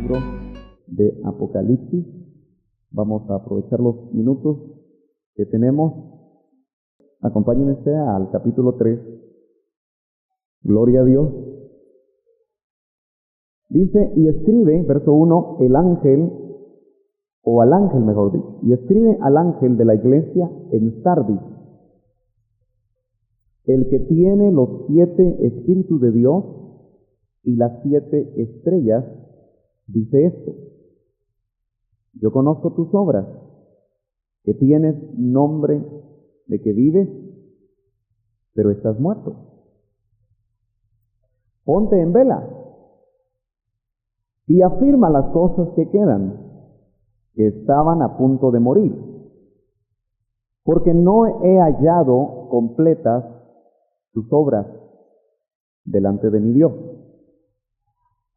libro de Apocalipsis. Vamos a aprovechar los minutos que tenemos. Acompáñenme al capítulo 3. Gloria a Dios. Dice, y escribe, verso 1, el ángel, o al ángel mejor dicho, y escribe al ángel de la iglesia en Sardis, el que tiene los 7 espíritus de Dios y las 7 estrellas, dice esto: yo conozco tus obras, que tienes nombre de que vives, pero estás muerto. Ponte en vela y afirma las cosas que quedan, que estaban a punto de morir, porque no he hallado completas tus obras delante de mi Dios.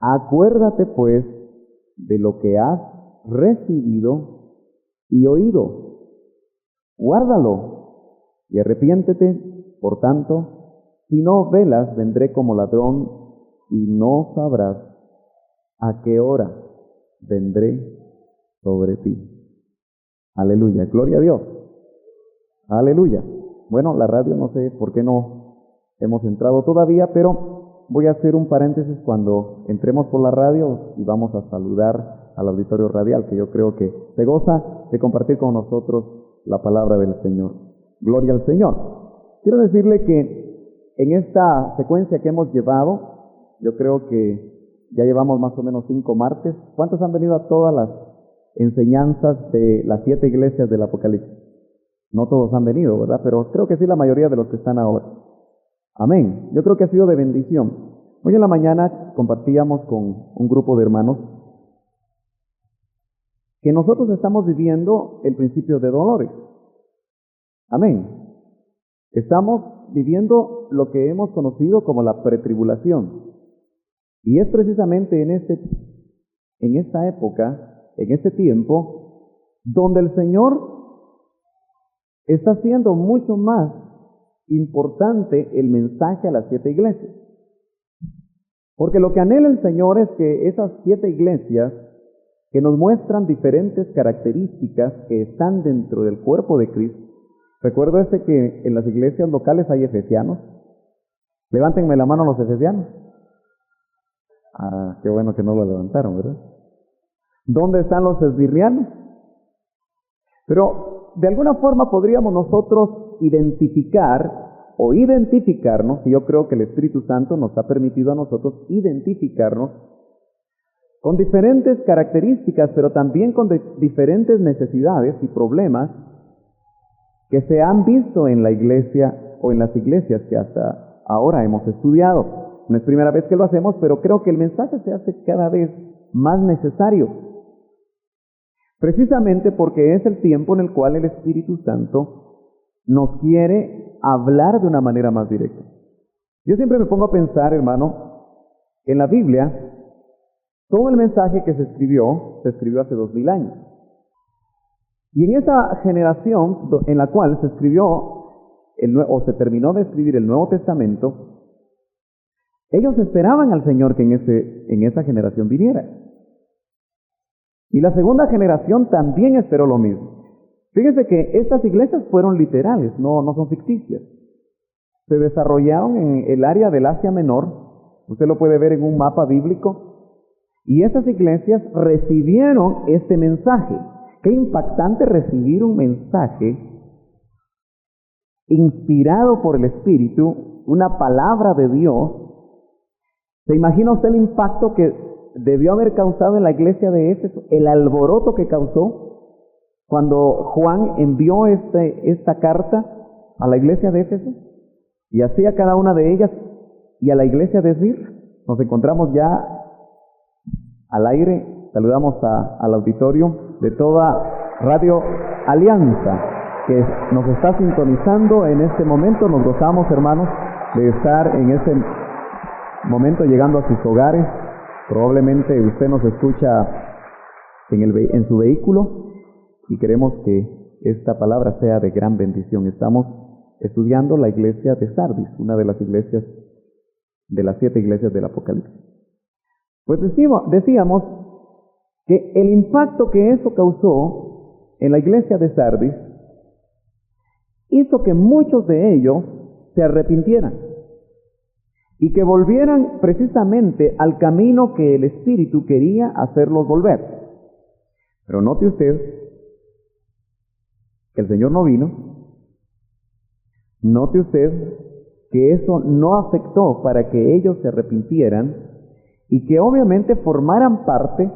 Acuérdate pues de lo que has recibido y oído, guárdalo y arrepiéntete. Por tanto, si no velas, vendré como ladrón y no sabrás a qué hora vendré sobre ti. Aleluya, gloria a Dios. Aleluya. Bueno, la radio no sé por qué no hemos entrado todavía, pero voy a hacer un paréntesis cuando entremos por la radio y vamos a saludar al auditorio radial, que yo creo que se goza de compartir con nosotros la palabra del Señor. Gloria al Señor. Quiero decirle que en esta secuencia que hemos llevado, yo creo que ya llevamos más o menos 5 martes. ¿Cuántos han venido a todas las enseñanzas de las 7 iglesias del Apocalipsis? No todos han venido, ¿verdad? Pero creo que sí la mayoría de los que están ahora. Amén. Yo creo que ha sido de bendición. Hoy en la mañana compartíamos con un grupo de hermanos que nosotros estamos viviendo el principio de dolores. Amén. Estamos viviendo lo que hemos conocido como la pretribulación. Y es precisamente en esta época, en este tiempo, donde el Señor está haciendo mucho más importante el mensaje a las 7 iglesias. Porque lo que anhela el Señor es que esas 7 iglesias, que nos muestran diferentes características que están dentro del cuerpo de Cristo. Recuerdo que en las iglesias locales hay efesianos. Levántenme la mano los efesianos. Ah, qué bueno que no lo levantaron, ¿verdad? ¿Dónde están los esbirrianos? Pero de alguna forma podríamos nosotros identificarnos, y yo creo que el Espíritu Santo nos ha permitido a nosotros identificarnos con diferentes características, pero también con diferentes necesidades y problemas que se han visto en la iglesia o en las iglesias que hasta ahora hemos estudiado. No es primera vez que lo hacemos, pero creo que el mensaje se hace cada vez más necesario, precisamente porque es el tiempo en el cual el Espíritu Santo nos quiere hablar de una manera más directa. Yo siempre me pongo a pensar, hermano, en la Biblia, todo el mensaje que se escribió hace 2000 años. Y en esa generación en la cual se escribió o se terminó de escribir el Nuevo Testamento, ellos esperaban al Señor que en esa generación viniera. Y la segunda generación también esperó lo mismo. Fíjense que estas iglesias fueron literales, no son ficticias. Se desarrollaron en el área del Asia Menor. Usted lo puede ver en un mapa bíblico. Y esas iglesias recibieron este mensaje. Qué impactante recibir un mensaje inspirado por el Espíritu, una palabra de Dios. ¿Se imagina usted el impacto que debió haber causado en la iglesia de Éfeso? El alboroto que causó cuando Juan envió esta carta a la iglesia de Éfeso, y así a cada una de ellas, y a la iglesia de Esmirna. Nos encontramos ya al aire. Saludamos al auditorio de toda Radio Alianza que nos está sintonizando en este momento. Nos gozamos, hermanos, de estar en este momento llegando a sus hogares. Probablemente usted nos escucha en su vehículo, y queremos que esta palabra sea de gran bendición. Estamos estudiando la iglesia de Sardis, una de las iglesias de las 7 iglesias del Apocalipsis. Pues decíamos que el impacto que eso causó en la iglesia de Sardis hizo que muchos de ellos se arrepintieran y que volvieran precisamente al camino que el Espíritu quería hacerlos volver. Pero note usted que el Señor no vino. Note usted que eso no afectó para que ellos se arrepintieran y que obviamente formaran parte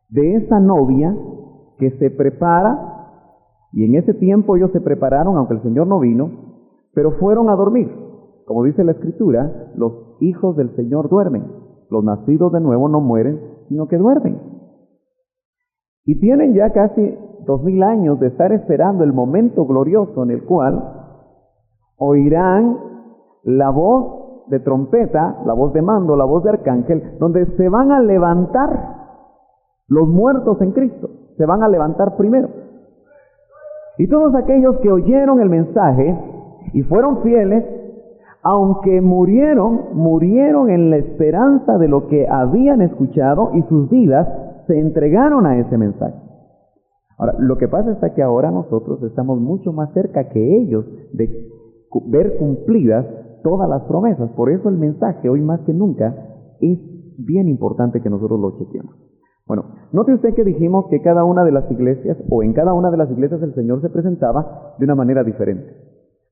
de esa novia que se prepara, y en ese tiempo ellos se prepararon, aunque el Señor no vino, pero fueron a dormir. Como dice la Escritura, los hijos del Señor duermen, los nacidos de nuevo no mueren, sino que duermen. Y tienen ya casi 2000 años de estar esperando el momento glorioso en el cual oirán la voz de trompeta, la voz de mando, la voz de arcángel, donde se van a levantar los muertos en Cristo, se van a levantar primero. Y todos aquellos que oyeron el mensaje y fueron fieles, aunque murieron en la esperanza de lo que habían escuchado y sus vidas se entregaron a ese mensaje. Ahora, lo que pasa es que ahora nosotros estamos mucho más cerca que ellos de ver cumplidas todas las promesas. Por eso el mensaje hoy más que nunca es bien importante que nosotros lo chequeemos. Bueno, note usted que dijimos que cada una de las iglesias, o en cada una de las iglesias el Señor se presentaba de una manera diferente.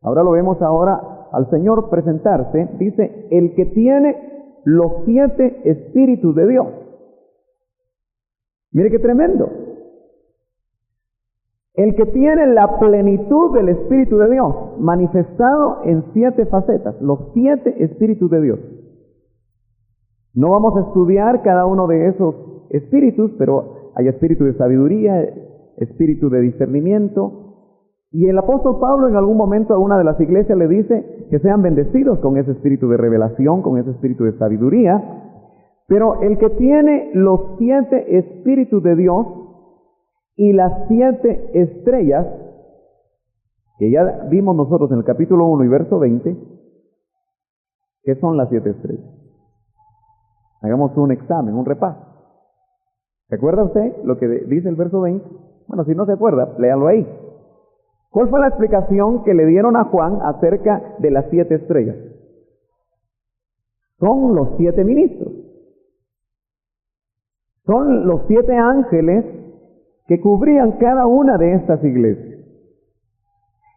Ahora lo vemos al Señor presentarse, dice, el que tiene los 7 espíritus de Dios. Mire qué tremendo. El que tiene la plenitud del Espíritu de Dios, manifestado en 7 facetas, los 7 espíritus de Dios. No vamos a estudiar cada uno de esos espíritus, pero hay espíritu de sabiduría, espíritu de discernimiento. Y el apóstol Pablo en algún momento a una de las iglesias le dice que sean bendecidos con ese espíritu de revelación, con ese espíritu de sabiduría. Pero el que tiene los 7 espíritus de Dios y las 7 estrellas, que ya vimos nosotros en el capítulo 1 y verso 20, ¿qué son las 7 estrellas? Hagamos un examen, un repaso. ¿Se acuerda usted lo que dice el verso 20? Bueno, si no se acuerda, léalo ahí. ¿Cuál fue la explicación que le dieron a Juan acerca de las 7 estrellas? Son los 7 ministros. Son los 7 ángeles que cubrían cada una de estas iglesias.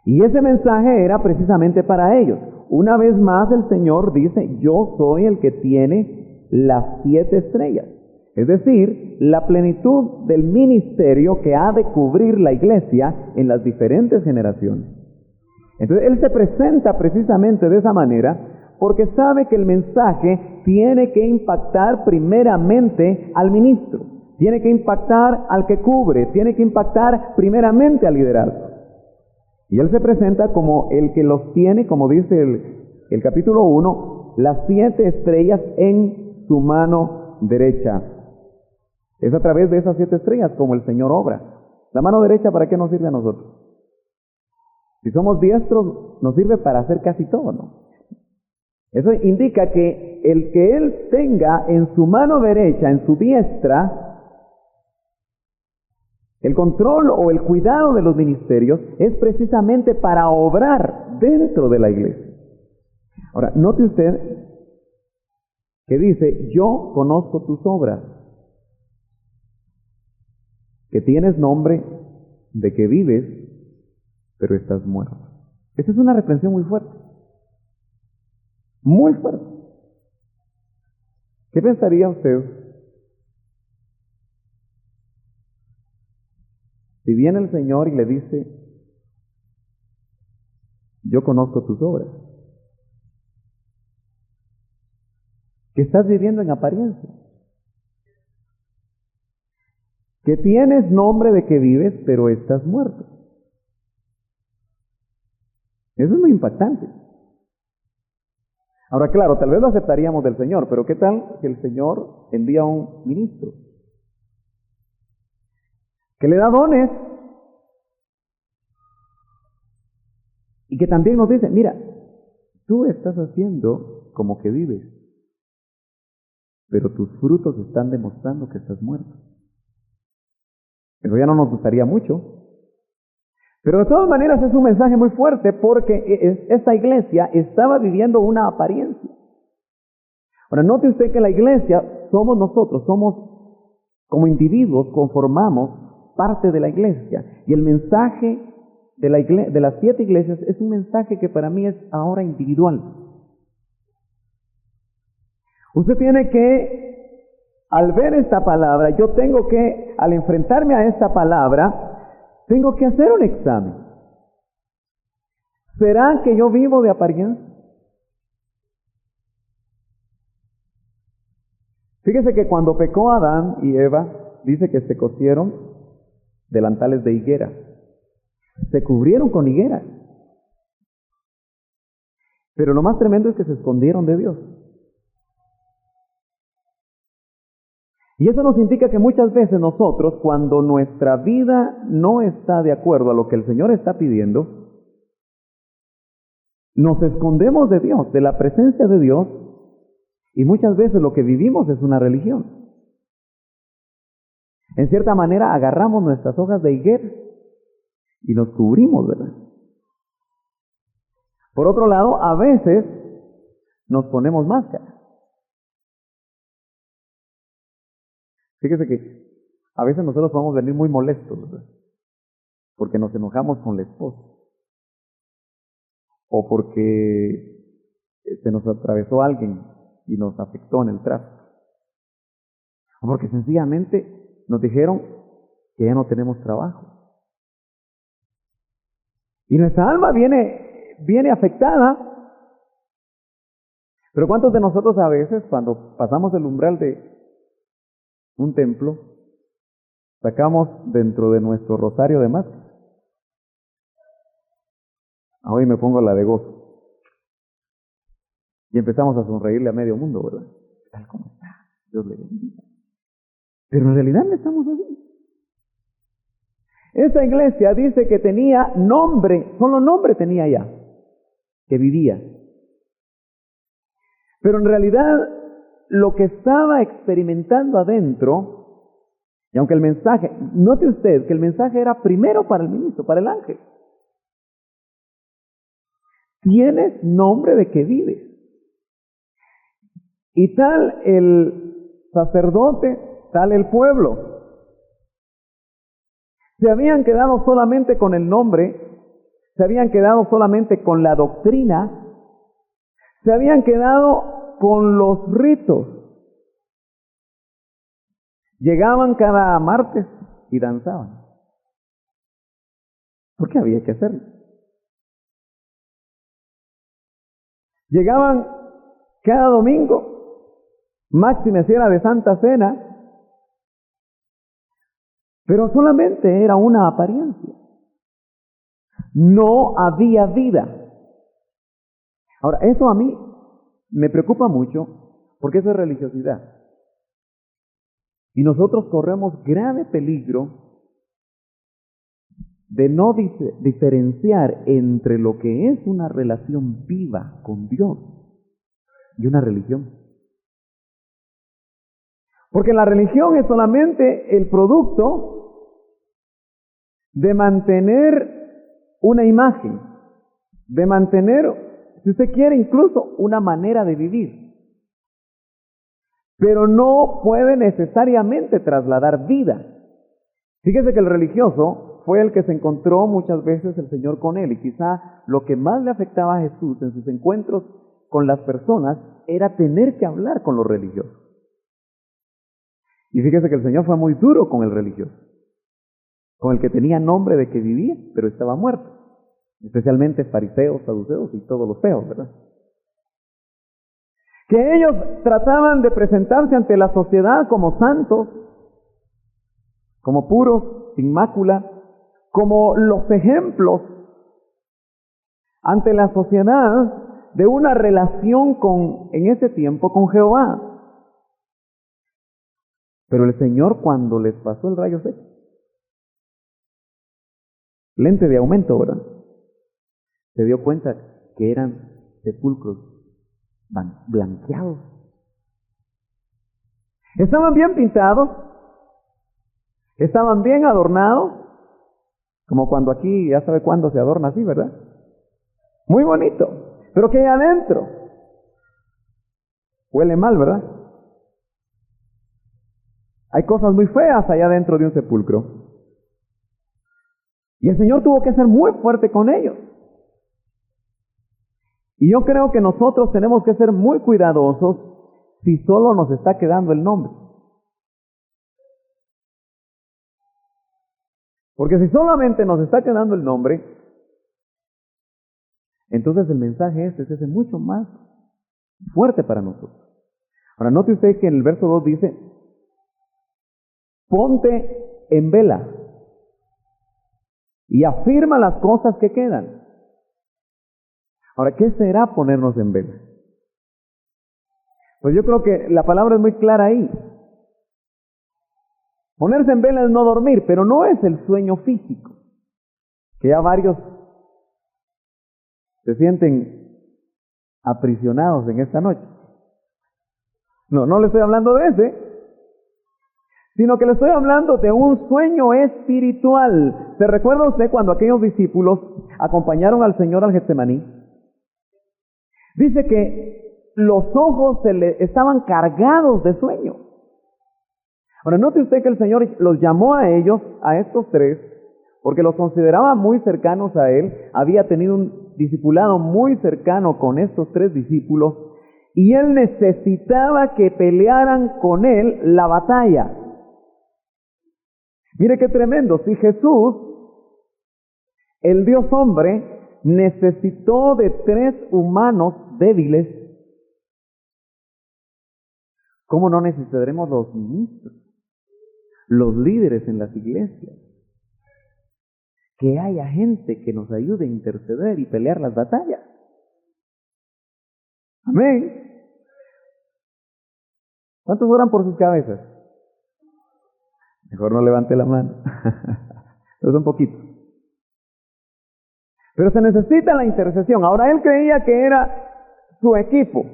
Y ese mensaje era precisamente para ellos. Una vez más el Señor dice, yo soy el que tiene las 7 estrellas. Es decir, la plenitud del ministerio que ha de cubrir la iglesia en las diferentes generaciones. Entonces Él se presenta precisamente de esa manera porque sabe que el mensaje tiene que impactar primeramente al ministro, tiene que impactar al que cubre, tiene que impactar primeramente al liderazgo. Y Él se presenta como el que los tiene, como dice el capítulo 1, las 7 estrellas en su mano derecha. Es a través de esas 7 estrellas como el Señor obra. La mano derecha, ¿para qué nos sirve a nosotros? Si somos diestros, nos sirve para hacer casi todo, ¿no? Eso indica que el que Él tenga en su mano derecha, en su diestra, el control o el cuidado de los ministerios es precisamente para obrar dentro de la iglesia. Ahora, note usted que dice, yo conozco tus obras, que tienes nombre de que vives, pero estás muerto. Esa es una reprensión muy fuerte. Muy fuerte. ¿Qué pensaría usted si viene el Señor y le dice, yo conozco tus obras, que estás viviendo en apariencia, que tienes nombre de que vives, pero estás muerto? Eso es muy impactante. Ahora, claro, tal vez lo aceptaríamos del Señor, pero ¿qué tal que el Señor envía a un ministro que le da dones y que también nos dice, mira, tú estás haciendo como que vives, pero tus frutos están demostrando que estás muerto? Eso ya no nos gustaría mucho. Pero de todas maneras es un mensaje muy fuerte porque esta iglesia estaba viviendo una apariencia. Ahora, note usted que la iglesia somos nosotros, somos como individuos, conformamos parte de la iglesia. Y el mensaje de las 7 iglesias es un mensaje que para mí es ahora individual. Usted tiene que, al ver esta palabra, yo tengo que, al enfrentarme a esta palabra, tengo que hacer un examen. ¿Será que yo vivo de apariencia? Fíjese que cuando pecó Adán y Eva, dice que se cosieron delantales de higuera. Se cubrieron con higueras. Pero lo más tremendo es que se escondieron de Dios. Y eso nos indica que muchas veces nosotros, cuando nuestra vida no está de acuerdo a lo que el Señor está pidiendo, nos escondemos de Dios, de la presencia de Dios, y muchas veces lo que vivimos es una religión. En cierta manera agarramos nuestras hojas de higuera y nos cubrimos, ¿verdad? Por otro lado, a veces nos ponemos máscara. Fíjese que a veces nosotros podemos venir muy molestos, ¿verdad? Porque nos enojamos con la esposa. O porque se nos atravesó alguien y nos afectó en el tráfico. O porque sencillamente nos dijeron que ya no tenemos trabajo. Y nuestra alma viene afectada. Pero ¿cuántos de nosotros a veces, cuando pasamos el umbral de un templo, sacamos dentro de nuestro rosario de máscaras? Hoy me pongo la de gozo. Y empezamos a sonreírle a medio mundo, ¿verdad? Tal como está, Dios le bendiga. Pero en realidad no estamos así. Esa iglesia dice que tenía nombre, solo nombre tenía ya, que vivía. Pero en realidad lo que estaba experimentando adentro, y aunque el mensaje, note usted que el mensaje era primero para el ministro, para el ángel. Tienes nombre de que vives. Y tal el sacerdote, tal el pueblo. Se habían quedado solamente con el nombre, se habían quedado solamente con la doctrina, se habían quedado con los ritos. Llegaban cada martes y danzaban. Porque había que hacerlo. Llegaban cada domingo, máxime si era de Santa Cena, pero solamente era una apariencia. No había vida. Ahora, eso a mí me preocupa mucho porque eso es religiosidad. Y nosotros corremos grave peligro de no diferenciar entre lo que es una relación viva con Dios y una religión. Porque la religión es solamente el producto de mantener una imagen, de mantener, si usted quiere, incluso una manera de vivir. Pero no puede necesariamente trasladar vida. Fíjese que el religioso fue el que se encontró muchas veces el Señor con él, y quizá lo que más le afectaba a Jesús en sus encuentros con las personas era tener que hablar con los religiosos. Y fíjese que el Señor fue muy duro con el religioso, con el que tenía nombre de que vivía, pero estaba muerto. Especialmente fariseos, saduceos y todos los feos, ¿verdad? Que ellos trataban de presentarse ante la sociedad como santos, como puros, sin mácula, como los ejemplos ante la sociedad de una relación en ese tiempo con Jehová. Pero el Señor, cuando les pasó el rayo seco, lente de aumento, ¿verdad?, se dio cuenta que eran sepulcros blanqueados. Estaban bien pintados, Estaban bien adornados, como cuando aquí, ya sabe cuándo se adorna así, ¿verdad? Muy bonito. Pero ¿qué hay adentro? Huele mal, ¿verdad? Hay cosas muy feas allá dentro de un sepulcro. Y el Señor tuvo que ser muy fuerte con ellos. Y yo creo que nosotros tenemos que ser muy cuidadosos si solo nos está quedando el nombre. Porque si solamente nos está quedando el nombre, entonces el mensaje es mucho más fuerte para nosotros. Ahora, note usted que en el verso 2 dice, ponte en vela y afirma las cosas que quedan. Ahora, ¿qué será ponernos en vela? Pues yo creo que la palabra es muy clara ahí. Ponerse en vela es no dormir, pero no es el sueño físico, que ya varios se sienten aprisionados en esta noche. No le estoy hablando de ese, sino que le estoy hablando de un sueño espiritual. ¿Se recuerda usted cuando aquellos discípulos acompañaron al Señor al Getsemaní? Dice que los ojos estaban cargados de sueño. Ahora, note usted que el Señor los llamó a ellos, a estos tres, porque los consideraba muy cercanos a Él. Había tenido un discipulado muy cercano con estos tres discípulos, y Él necesitaba que pelearan con Él la batalla. Mire qué tremendo. Si Jesús, el Dios hombre, necesitó de tres humanos débiles, ¿cómo no necesitaremos los ministros, los líderes en las iglesias? Que haya gente que nos ayude a interceder y pelear las batallas. Amén. ¿Cuántos oran por sus cabezas? Mejor no levante la mano. Es un poquito. Pero se necesita la intercesión. Ahora él creía que era su equipo,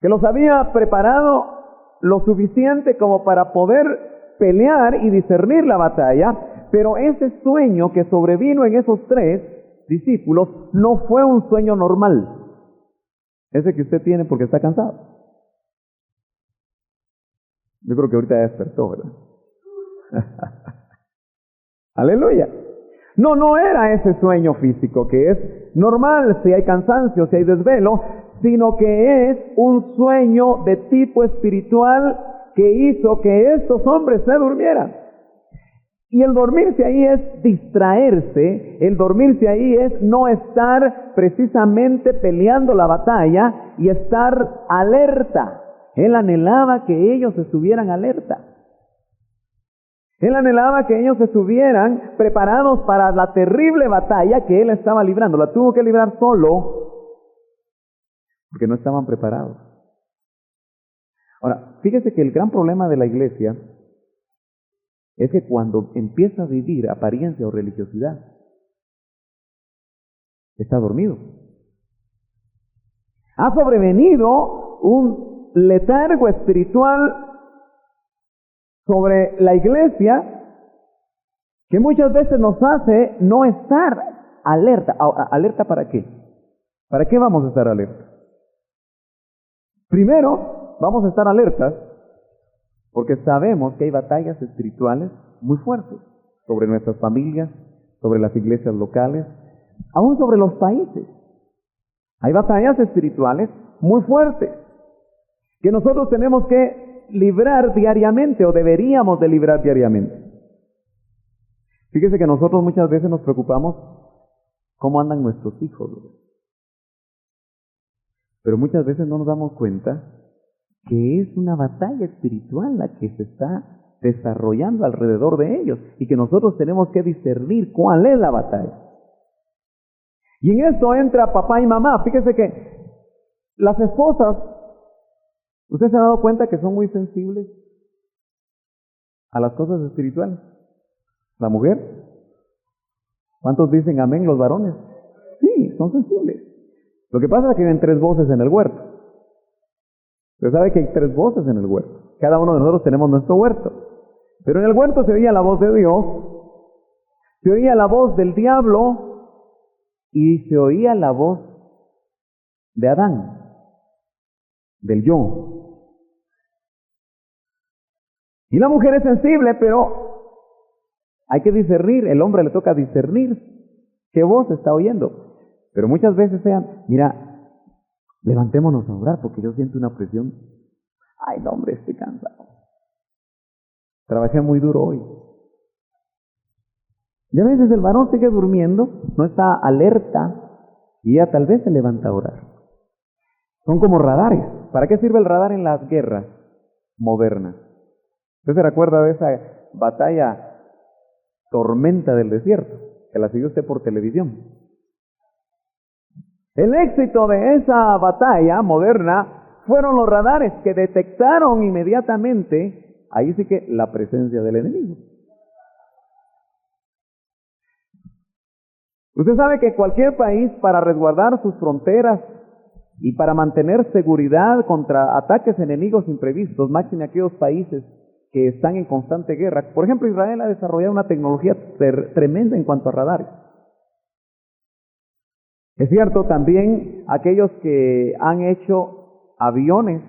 que los había preparado lo suficiente como para poder pelear y discernir la batalla, pero ese sueño que sobrevino en esos tres discípulos no fue un sueño normal. Ese que usted tiene porque está cansado. Yo creo que ahorita ya despertó, ¿verdad? Aleluya. No era ese sueño físico que es normal si hay cansancio, si hay desvelo, sino que es un sueño de tipo espiritual que hizo que estos hombres se durmieran. Y el dormirse ahí es distraerse, el dormirse ahí es no estar precisamente peleando la batalla y estar alerta. Él anhelaba que ellos estuvieran alerta. Él anhelaba que ellos estuvieran preparados para la terrible batalla que él estaba librando. La tuvo que librar solo porque no estaban preparados. Ahora, fíjese que el gran problema de la iglesia es que cuando empieza a vivir apariencia o religiosidad, está dormido. Ha sobrevenido un letargo espiritual sobre la iglesia que muchas veces nos hace no estar alerta. ¿Alerta para qué? ¿Para qué vamos a estar alerta? Primero, vamos a estar alertas porque sabemos que hay batallas espirituales muy fuertes sobre nuestras familias, sobre las iglesias locales, aún sobre los países. Hay batallas espirituales muy fuertes que nosotros tenemos que librar diariamente o deberíamos de librar diariamente. Fíjese que nosotros muchas veces nos preocupamos cómo andan nuestros hijos, pero muchas veces no nos damos cuenta que es una batalla espiritual la que se está desarrollando alrededor de ellos y que nosotros tenemos que discernir cuál es la batalla. Y en esto entra papá y mamá. Fíjese que las esposas, ¿usted se ha dado cuenta que son muy sensibles a las cosas espirituales? ¿La mujer? ¿Cuántos dicen amén los varones? Sí, son sensibles. Lo que pasa es que hay tres voces en el huerto. Usted sabe que hay tres voces en el huerto. Cada uno de nosotros tenemos nuestro huerto. Pero en el huerto se oía la voz de Dios, se oía la voz del diablo y se oía la voz de Adán, del yo. Y la mujer es sensible, pero hay que discernir, el hombre le toca discernir qué voz está oyendo. Pero muchas veces sean, mira, levantémonos a orar porque yo siento una presión. Ay, no, hombre, estoy cansado. Trabajé muy duro hoy. Y a veces el varón sigue durmiendo, no está alerta y ya tal vez se levanta a orar. Son como radares. ¿Para qué sirve el radar en las guerras modernas? ¿Usted se recuerda de esa batalla Tormenta del Desierto? Que la siguió usted por televisión. El éxito de esa batalla moderna fueron los radares que detectaron inmediatamente, ahí sí que la presencia del enemigo. Usted sabe que cualquier país, para resguardar sus fronteras y para mantener seguridad contra ataques enemigos imprevistos, máxime aquellos países que están en constante guerra, por ejemplo, Israel ha desarrollado una tecnología tremenda en cuanto a radares. Es cierto, también aquellos que han hecho aviones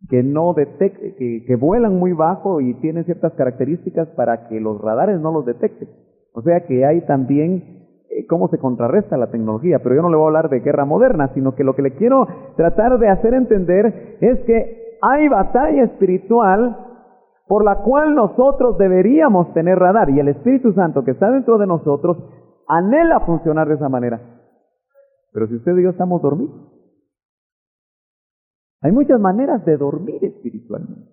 que que vuelan muy bajo y tienen ciertas características para que los radares no los detecten. O sea que hay también cómo se contrarresta la tecnología, pero yo no le voy a hablar de guerra moderna, sino que lo que le quiero tratar de hacer entender es que hay batalla espiritual por la cual nosotros deberíamos tener radar, y el Espíritu Santo que está dentro de nosotros anhela funcionar de esa manera. Pero si usted y yo estamos dormidos, hay muchas maneras de dormir espiritualmente.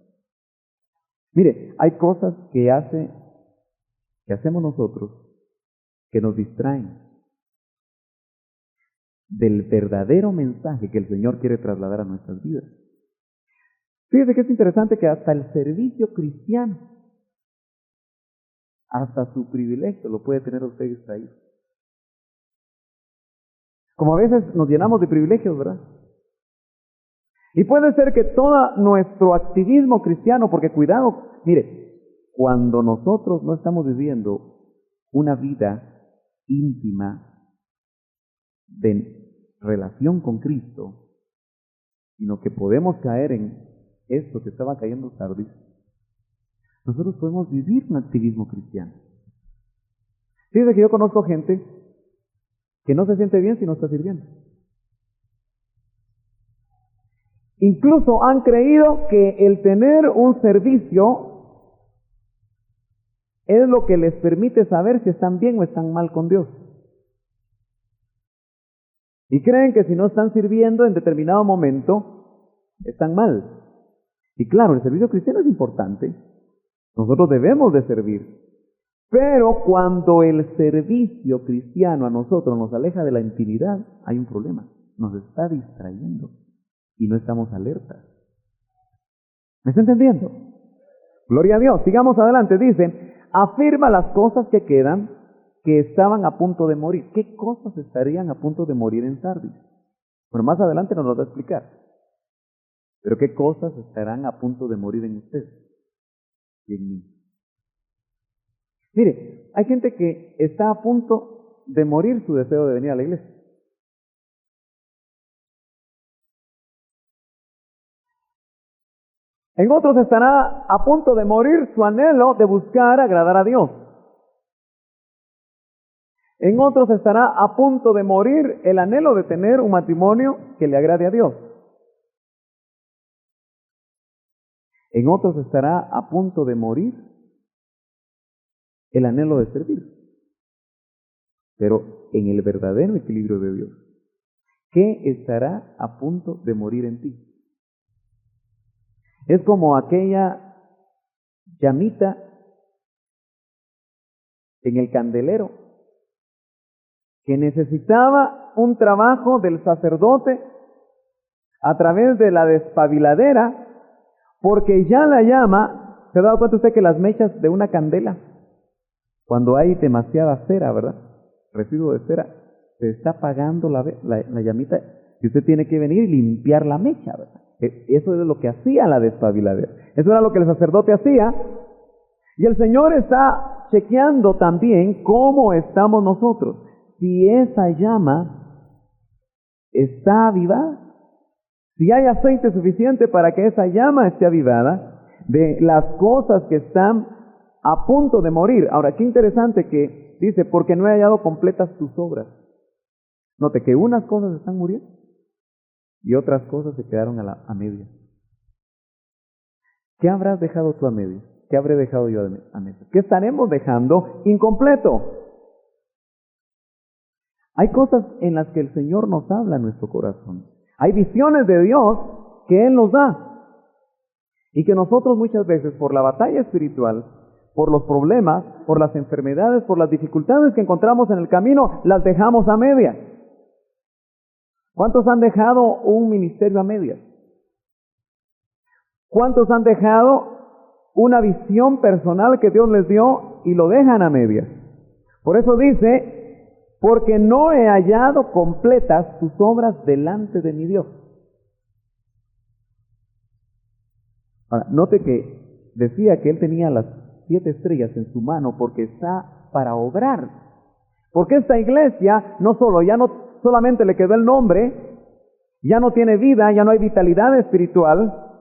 Mire, hay cosas que hacemos nosotros que nos distraen del verdadero mensaje que el Señor quiere trasladar a nuestras vidas. Fíjese que es interesante que hasta el servicio cristiano, hasta su privilegio lo puede tener usted distraído. Como a veces nos llenamos de privilegios, ¿verdad? Y puede ser que todo nuestro activismo cristiano, porque cuidado, mire, cuando nosotros no estamos viviendo una vida íntima de relación con Cristo, sino que podemos caer en esto que estaba cayendo Sardis, nosotros podemos vivir un activismo cristiano. Fíjese que yo conozco gente que no se siente bien si no está sirviendo. Incluso han creído que el tener un servicio es lo que les permite saber si están bien o están mal con Dios. Y creen que si no están sirviendo en determinado momento, están mal. Y claro, el servicio cristiano es importante. Nosotros debemos de servir. Pero cuando el servicio cristiano a nosotros nos aleja de la intimidad, hay un problema. Nos está distrayendo y no estamos alertas. ¿Me está entendiendo? Gloria a Dios. Sigamos adelante. Dice, afirma las cosas que quedan, que estaban a punto de morir. ¿Qué cosas estarían a punto de morir en Sardis? Bueno, más adelante nos lo va a explicar. Pero ¿qué cosas estarán a punto de morir en usted y en mí? Mire, hay gente que está a punto de morir su deseo de venir a la iglesia. En otros estará a punto de morir su anhelo de buscar agradar a Dios. En otros estará a punto de morir el anhelo de tener un matrimonio que le agrade a Dios. En otros estará a punto de morir el anhelo de servir. Pero en el verdadero equilibrio de Dios, ¿qué estará a punto de morir en ti? Es como aquella llamita en el candelero que necesitaba un trabajo del sacerdote a través de la despabiladera, porque ya la llama, ¿se ha dado cuenta usted que las mechas de una candela, cuando hay demasiada cera, ¿verdad? Residuo de cera, se está apagando la llamita y usted tiene que venir y limpiar la mecha, ¿verdad? Eso es lo que hacía la despabiladera. Eso era lo que el sacerdote hacía. Y el Señor está chequeando también cómo estamos nosotros. Si esa llama está avivada, si hay aceite suficiente para que esa llama esté avivada de las cosas que están a punto de morir. Ahora, qué interesante que dice, porque no he hallado completas tus obras. Note que unas cosas están muriendo y otras cosas se quedaron a media. ¿Qué habrás dejado tú a media? ¿Qué habré dejado yo a media? ¿Qué estaremos dejando incompleto? Hay cosas en las que el Señor nos habla en nuestro corazón. Hay visiones de Dios que Él nos da. Y que nosotros muchas veces, por la batalla espiritual, por los problemas, por las enfermedades, por las dificultades que encontramos en el camino, las dejamos a medias. ¿Cuántos han dejado un ministerio a medias? ¿Cuántos han dejado una visión personal que Dios les dio y lo dejan a medias? Por eso dice, porque no he hallado completas tus obras delante de mi Dios. Ahora, note que decía que él tenía las 7 estrellas en su mano porque está para obrar. Porque esta iglesia no solamente le quedó el nombre, ya no tiene vida, ya no hay vitalidad espiritual,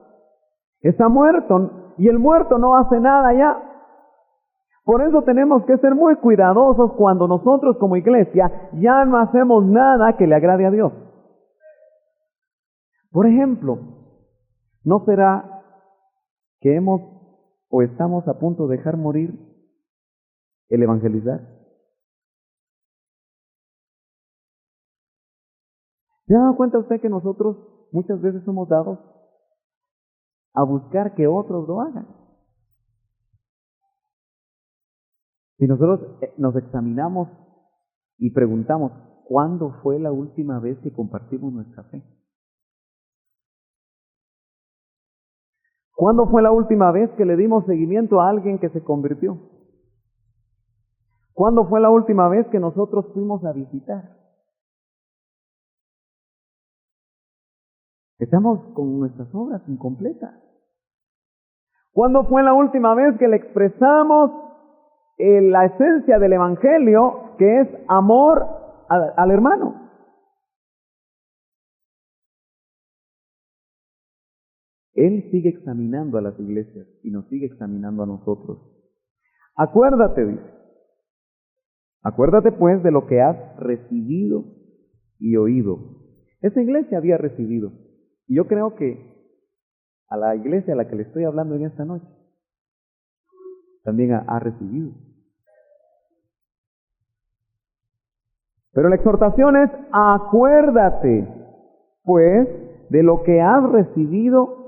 está muerto y el muerto no hace nada ya. Por eso tenemos que ser muy cuidadosos cuando nosotros como iglesia ya no hacemos nada que le agrade a Dios. Por ejemplo, ¿no será que hemos o estamos a punto de dejar morir el evangelizar? ¿Se ha dado cuenta usted que nosotros muchas veces somos dados a buscar que otros lo hagan? Si nosotros nos examinamos y preguntamos, ¿cuándo fue la última vez que compartimos nuestra fe? ¿Cuándo fue la última vez que le dimos seguimiento a alguien que se convirtió? ¿Cuándo fue la última vez que nosotros fuimos a visitar? Estamos con nuestras obras incompletas. ¿Cuándo fue la última vez que le expresamos la esencia del Evangelio, que es amor al hermano? Él sigue examinando a las iglesias y nos sigue examinando a nosotros. Acuérdate, dice. Acuérdate pues de lo que has recibido y oído. Esa iglesia había recibido. Y yo creo que a la iglesia a la que le estoy hablando en esta noche también ha recibido. Pero la exhortación es, acuérdate, pues, de lo que has recibido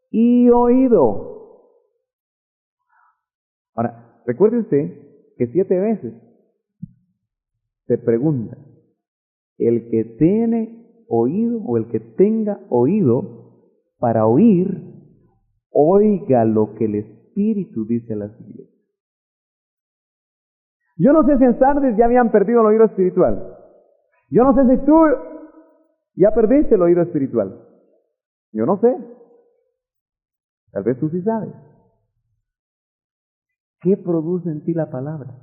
y oído. Ahora, recuerde usted que 7 veces se pregunta, el que tiene oído o el que tenga oído para oír, oiga lo que el Espíritu dice a las iglesias. Yo no sé si en Sardis ya habían perdido el oído espiritual. Yo no sé si tú ya perdiste el oído espiritual. Yo no sé. Tal vez tú sí sabes. ¿Qué produce en ti la palabra?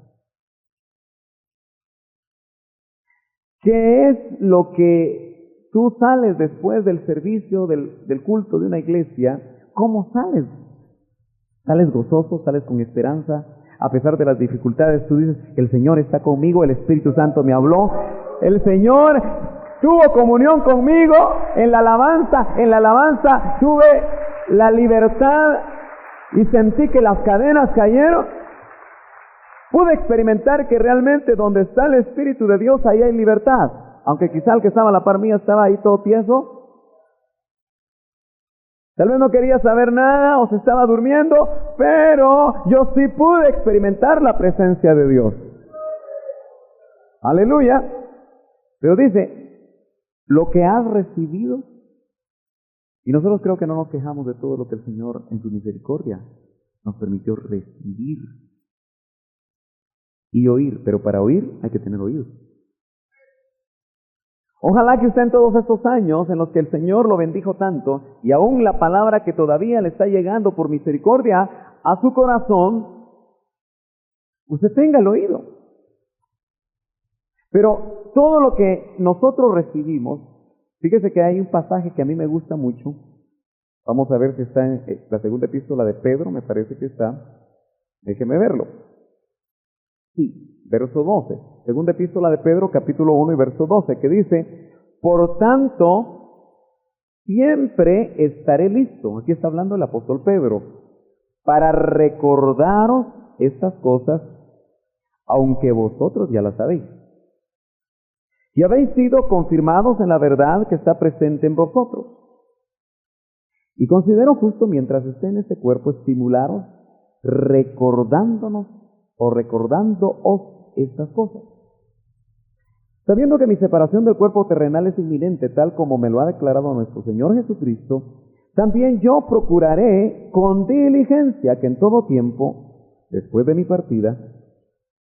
¿Qué es lo que tú sales después del servicio, del culto de una iglesia? ¿Cómo sales? ¿Sales gozoso? ¿Sales con esperanza? A pesar de las dificultades, tú dices, el Señor está conmigo, el Espíritu Santo me habló, el Señor tuvo comunión conmigo en la alabanza tuve la libertad y sentí que las cadenas cayeron. Pude experimentar que realmente donde está el Espíritu de Dios, ahí hay libertad. Aunque quizá el que estaba a la par mía estaba ahí todo tieso. Tal vez no quería saber nada o se estaba durmiendo, pero yo sí pude experimentar la presencia de Dios. Aleluya. Pero dice, lo que has recibido, y nosotros creo que no nos quejamos de todo lo que el Señor en su misericordia nos permitió recibir y oír, pero para oír hay que tener oídos. Ojalá que usted en todos estos años en los que el Señor lo bendijo tanto, y aún la palabra que todavía le está llegando por misericordia a su corazón, Usted tenga el oído. Pero todo lo que nosotros recibimos, fíjese que hay un pasaje que a mí me gusta mucho. Vamos a ver si está en la segunda epístola de Pedro, me parece que está. Déjeme verlo. Sí, verso 12. Segunda epístola de Pedro, capítulo 1 y verso 12, que dice: por tanto, siempre estaré listo. Aquí está hablando el apóstol Pedro, para recordaros estas cosas, aunque vosotros ya las sabéis. Y habéis sido confirmados en la verdad que está presente en vosotros. Y considero justo, mientras esté en este cuerpo, estimularos, recordándonos o recordándoos estas cosas. Sabiendo que mi separación del cuerpo terrenal es inminente, tal como me lo ha declarado nuestro Señor Jesucristo, también yo procuraré con diligencia que en todo tiempo, después de mi partida,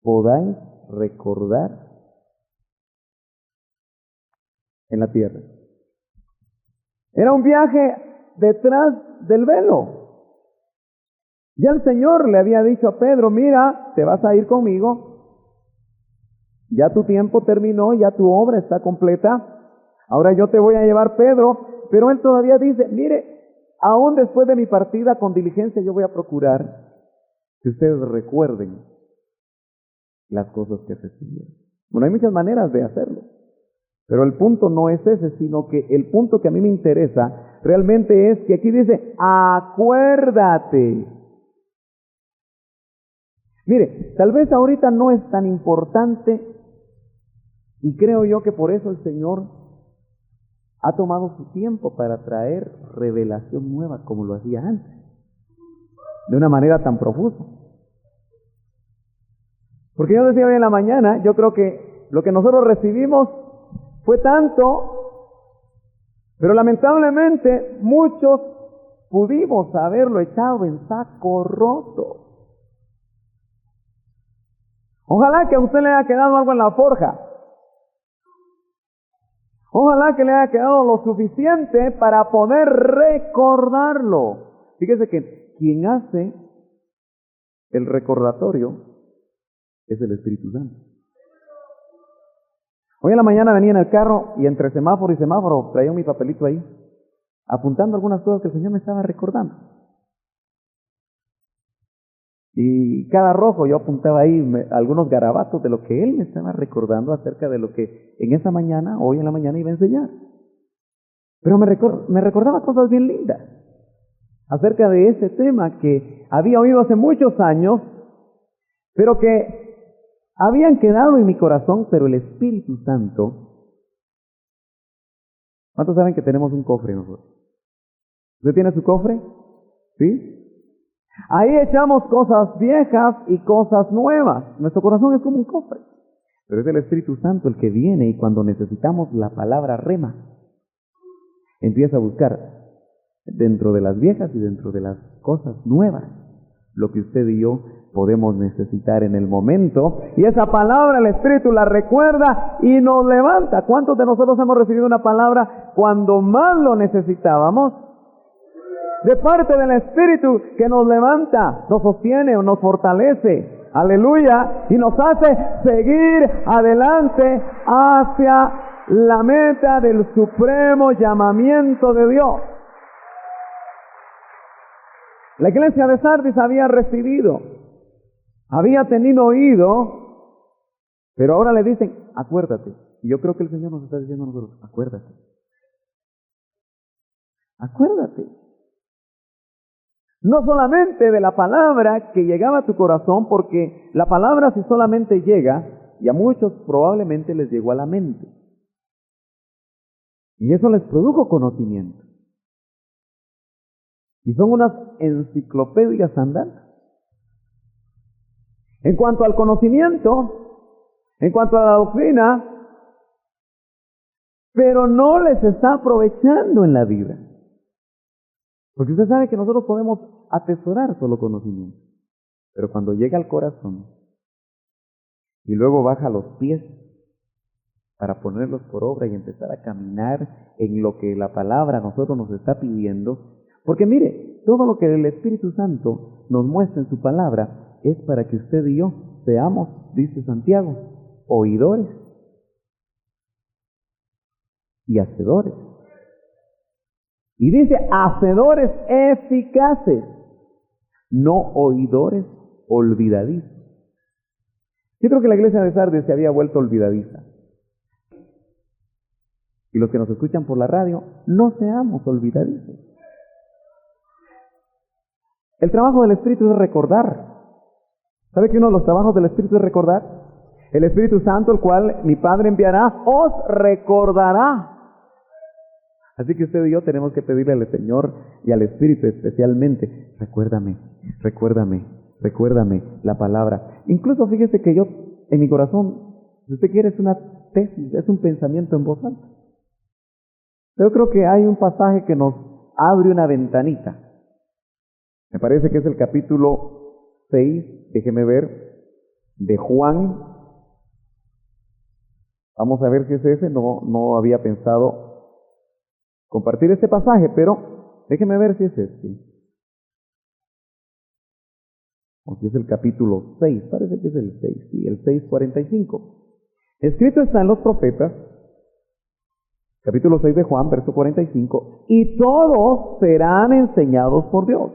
podáis recordar en la tierra. Era un viaje detrás del velo. Ya el Señor le había dicho a Pedro: mira, te vas a ir conmigo, ya tu tiempo terminó, ya tu obra está completa, ahora yo te voy a llevar, Pedro. Pero él todavía dice: mire, aún después de mi partida, con diligencia yo voy a procurar que ustedes recuerden las cosas que recibieron. Bueno, hay muchas maneras de hacerlo, pero el punto no es ese, sino que el punto que a mí me interesa realmente es que aquí dice: acuérdate. Mire, tal vez ahorita no es tan importante, y creo yo que por eso el Señor ha tomado su tiempo para traer revelación nueva como lo hacía antes, de una manera tan profusa. Porque yo decía hoy en la mañana, yo creo que lo que nosotros recibimos fue tanto, pero lamentablemente muchos pudimos haberlo echado en saco roto. Ojalá que a usted le haya quedado algo en la forja. Ojalá que le haya quedado lo suficiente para poder recordarlo. Fíjese que quien hace el recordatorio es el Espíritu Santo. Hoy en la mañana venía en el carro y entre semáforo y semáforo traía mi papelito ahí, apuntando algunas cosas que el Señor me estaba recordando. Y cada rojo yo apuntaba ahí algunos garabatos de lo que Él me estaba recordando acerca de lo que en esa mañana, hoy en la mañana, iba a enseñar. Pero me recordaba cosas bien lindas acerca de ese tema que había oído hace muchos años, pero que habían quedado en mi corazón. Pero el Espíritu Santo, ¿cuántos saben que tenemos un cofre nosotros? ¿Usted tiene su cofre? ¿Sí? Ahí echamos cosas viejas y cosas nuevas. Nuestro corazón es como un cofre. Pero es el Espíritu Santo el que viene, y cuando necesitamos la palabra rema, empieza a buscar dentro de las viejas y dentro de las cosas nuevas lo que usted y yo podemos necesitar en el momento. Y esa palabra el Espíritu la recuerda y nos levanta. ¿Cuántos de nosotros hemos recibido una palabra cuando más lo necesitábamos? De parte del Espíritu, que nos levanta, nos sostiene o nos fortalece, aleluya, y nos hace seguir adelante hacia la meta del supremo llamamiento de Dios. La iglesia de Sardis había recibido, había tenido oído, pero ahora le dicen: acuérdate. Y yo creo que el Señor nos está diciendo a nosotros: acuérdate. Acuérdate. No solamente de la palabra que llegaba a tu corazón, porque la palabra si solamente llega, y a muchos probablemente les llegó a la mente, y eso les produjo conocimiento. Y son unas enciclopedias andando. En cuanto al conocimiento, en cuanto a la doctrina, pero no les está aprovechando en la vida. Porque usted sabe que nosotros podemos atesorar solo conocimiento, pero cuando llega al corazón y luego baja a los pies para ponerlos por obra y empezar a caminar en lo que la palabra a nosotros nos está pidiendo. Porque mire, todo lo que el Espíritu Santo nos muestra en su palabra es para que usted y yo seamos, dice Santiago, oidores y hacedores. Y dice, hacedores eficaces, no oidores olvidadizos. Yo creo que la iglesia de Sardes se había vuelto olvidadiza. Y los que nos escuchan por la radio, no seamos olvidadizos. El trabajo del Espíritu es recordar. ¿Sabe que uno de los trabajos del Espíritu es recordar? El Espíritu Santo, el cual mi Padre enviará, os recordará. Así que usted y yo tenemos que pedirle al Señor y al Espíritu especialmente, recuérdame, recuérdame, recuérdame la palabra. Incluso fíjese que yo, en mi corazón, si usted quiere, es una tesis, es un pensamiento en voz alta. Yo creo que hay un pasaje que nos abre una ventanita. Me parece que es el capítulo 6, déjeme ver, de Juan. Vamos a ver si es ese, no había pensado compartir este pasaje, pero déjeme ver si es este. O si es el capítulo 6, parece que es el 6, sí, el 6:45. Escrito está en los profetas, capítulo 6 de Juan, verso 45, y todos serán enseñados por Dios.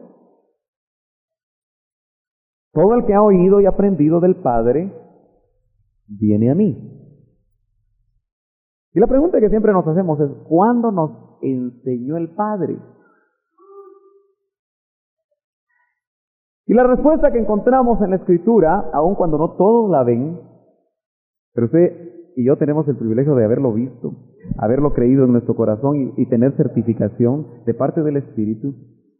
Todo el que ha oído y aprendido del Padre, viene a mí. Y la pregunta que siempre nos hacemos es, ¿cuándo nos enseñó el Padre? Y la respuesta que encontramos en la Escritura, aun cuando no todos la ven, pero usted y yo tenemos el privilegio de haberlo visto, haberlo creído en nuestro corazón y tener certificación de parte del Espíritu,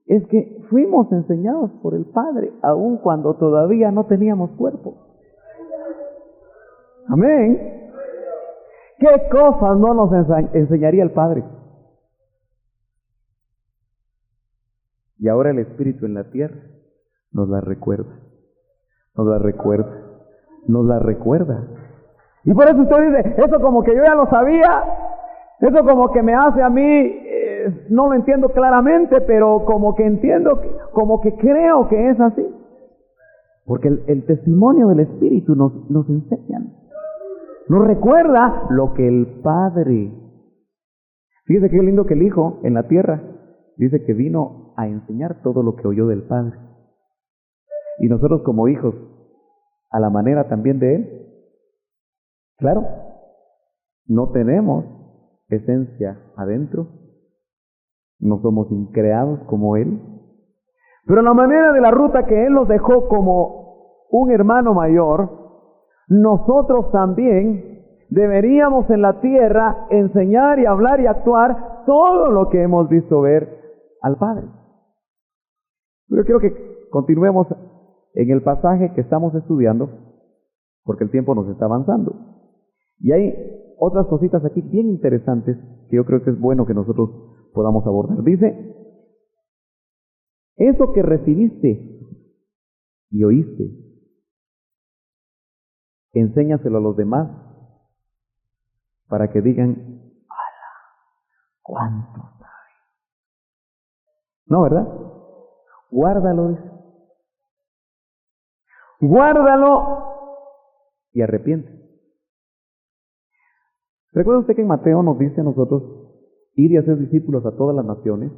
es que fuimos enseñados por el Padre, aun cuando todavía no teníamos cuerpo. Amén. ¿Qué cosas no nos enseñaría el Padre? Y ahora el Espíritu en la tierra nos la recuerda, nos la recuerda, nos la recuerda. Y por eso usted dice, eso como que yo ya lo sabía, eso como que me hace a mí, no lo entiendo claramente, pero como que entiendo, como que creo que es así. Porque el testimonio del Espíritu nos enseña, nos recuerda lo que el Padre. Fíjese qué lindo que el Hijo en la tierra dice que vino a enseñar todo lo que oyó del Padre. Y nosotros como hijos, a la manera también de Él, claro, no tenemos esencia adentro, no somos increados como Él, pero a la manera de la ruta que Él nos dejó como un hermano mayor, nosotros también deberíamos en la tierra enseñar y hablar y actuar todo lo que hemos visto ver al Padre. Yo quiero que continuemos en el pasaje que estamos estudiando, porque el tiempo nos está avanzando. Y hay otras cositas aquí bien interesantes que yo creo que es bueno que nosotros podamos abordar. Dice, eso que recibiste y oíste, enséñaselo a los demás para que digan, ¡ala! ¿Cuánto sabe? No, ¿verdad? Guárdalo, dice. Guárdalo y arrepiente. ¿Recuerda usted que en Mateo nos dice a nosotros, ir y hacer discípulos a todas las naciones,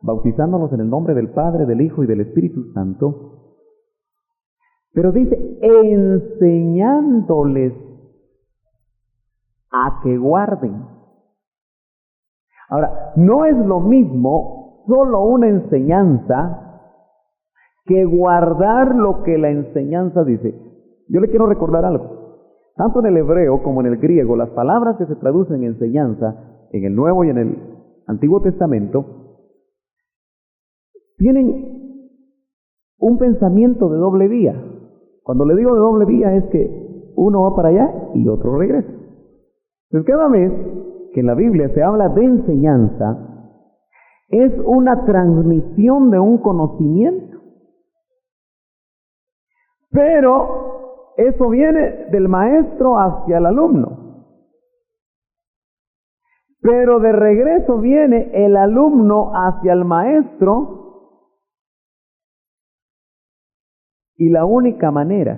bautizándonos en el nombre del Padre, del Hijo y del Espíritu Santo? Pero dice, enseñándoles a que guarden. Ahora, no es lo mismo solo una enseñanza que guardar lo que la enseñanza dice. Yo le quiero recordar algo. Tanto en el hebreo como en el griego, las palabras que se traducen en enseñanza, en el Nuevo y en el Antiguo Testamento, tienen un pensamiento de doble vía. Cuando le digo de doble vía es que uno va para allá y otro regresa. Entonces cada vez que en la Biblia se habla de enseñanza, es una transmisión de un conocimiento. Pero eso viene del maestro hacia el alumno. Pero de regreso viene el alumno hacia el maestro. Y la única manera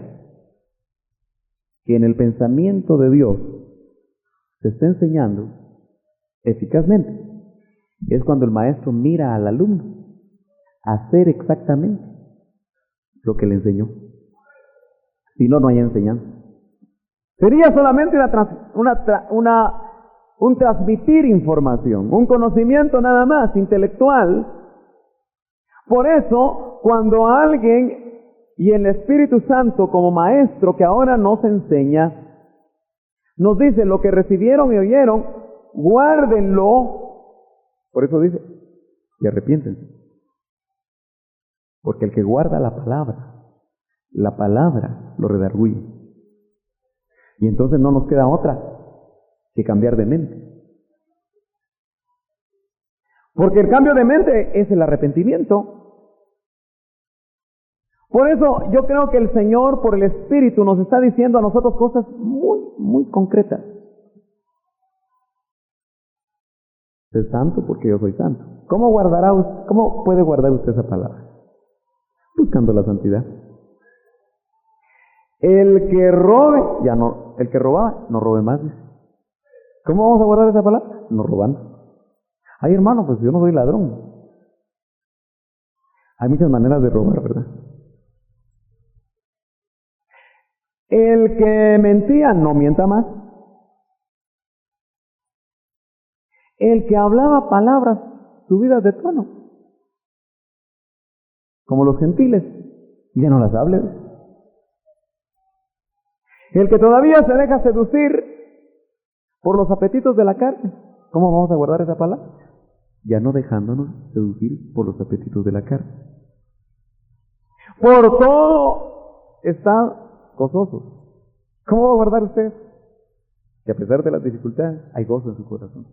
que en el pensamiento de Dios se está enseñando eficazmente es cuando el maestro mira al alumno a hacer exactamente lo que le enseñó. Si no, no hay enseñanza. Sería solamente un transmitir información, un conocimiento nada más, intelectual. Por eso, cuando alguien y el Espíritu Santo como maestro que ahora nos enseña, nos dice lo que recibieron y oyeron, guárdenlo. Por eso dice, y arrepiéntense. Porque el que guarda la palabra lo redarguye. Y entonces no nos queda otra que cambiar de mente. Porque el cambio de mente es el arrepentimiento. Por eso yo creo que el Señor, por el Espíritu, nos está diciendo a nosotros cosas muy, muy concretas. Sé santo porque yo soy santo. ¿Cómo puede guardar usted esa palabra? Buscando la santidad. El que robaba, no robe más. ¿Cómo vamos a guardar esa palabra? No robando. Ay, hermano, pues yo no soy ladrón. Hay muchas maneras de robar, ¿verdad? El que mentía, no mienta más. El que hablaba palabras subidas de tono, como los gentiles, ya no las hable. El que todavía se deja seducir por los apetitos de la carne, ¿cómo vamos a guardar esa palabra? Ya no dejándonos seducir por los apetitos de la carne. Por todo está gozoso. ¿Cómo va a guardar usted? Que a pesar de las dificultades, hay gozo en su corazón.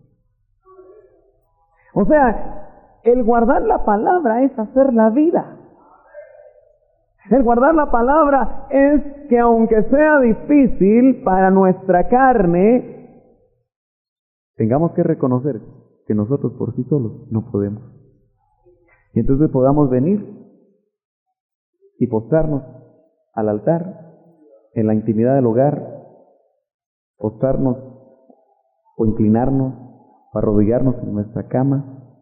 O sea, el guardar la palabra es hacer la vida. El guardar la palabra es que aunque sea difícil para nuestra carne, tengamos que reconocer que nosotros por sí solos no podemos. Y entonces podamos venir y postrarnos al altar, en la intimidad del hogar, postrarnos o inclinarnos o arrodillarnos en nuestra cama